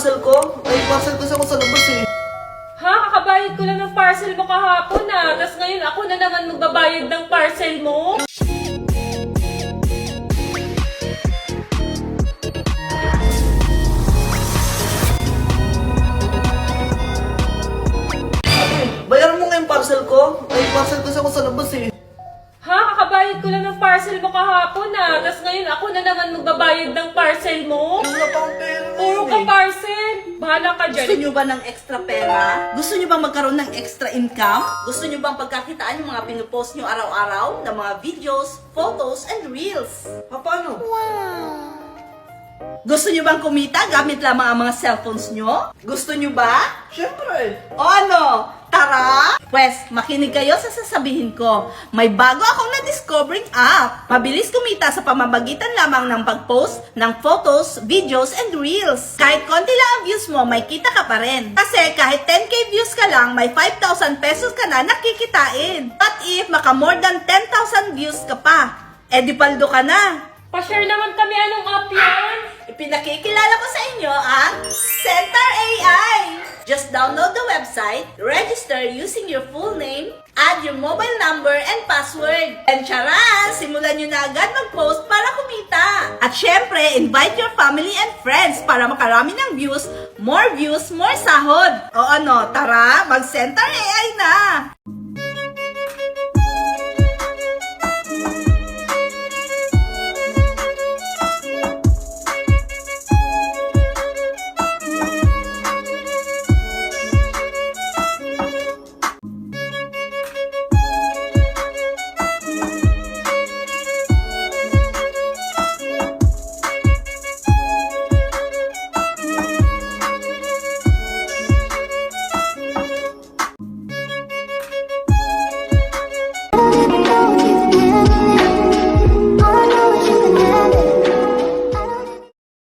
parcel ko? Ay, parcel kasi ako sa labas eh. Ha? Kakabayad ko lang ng parcel mo kahapon Tapos ngayon ako na naman magbabayad ng parcel mo? Bayaran mo nga yung parcel ko? Ay, parcel kasi ako sa labas eh. Ha? Kakabayad ko lang ng parcel mo kahapon Tapos ngayon ako na naman magbabayad ng parcel mo? Wala pa akong pera Puro ka ngayon eh. parcel! Bahala ka Gusto dyan. nyo ba ng extra pera? Gusto nyo bang magkaroon ng extra income? Gusto nyo bang pagkakitaan yung mga pinupost nyo araw-araw na mga videos, photos, and reels? Paano? Gusto nyo bang kumita gamit lamang ang mga cellphones nyo? Gusto nyo ba? Siyempre. O ano? Tara! Pwes, makinig kayo sa sasabihin ko. May bago akong na-discovering app. Mabilis kumita sa pamamagitan lamang ng pag-post ng photos, videos, and reels. Kahit konti lang ang views mo, may kita ka pa rin. Kasi kahit 10k views ka lang, may 5,000 pesos ka na nakikitain. What if maka more than 10,000 views ka pa? Eh di paldo ka na. Pa-share naman kami anong app yan? Ipinakikilala ko sa inyo ang Center AI. Just download the website, register using your full name, add your mobile number and password. And charan, simulan nyo na agad mag-post para kumita. At syempre, invite your family and friends para makarami ng views, more more sahod. O ano, tara, mag-Center AI na!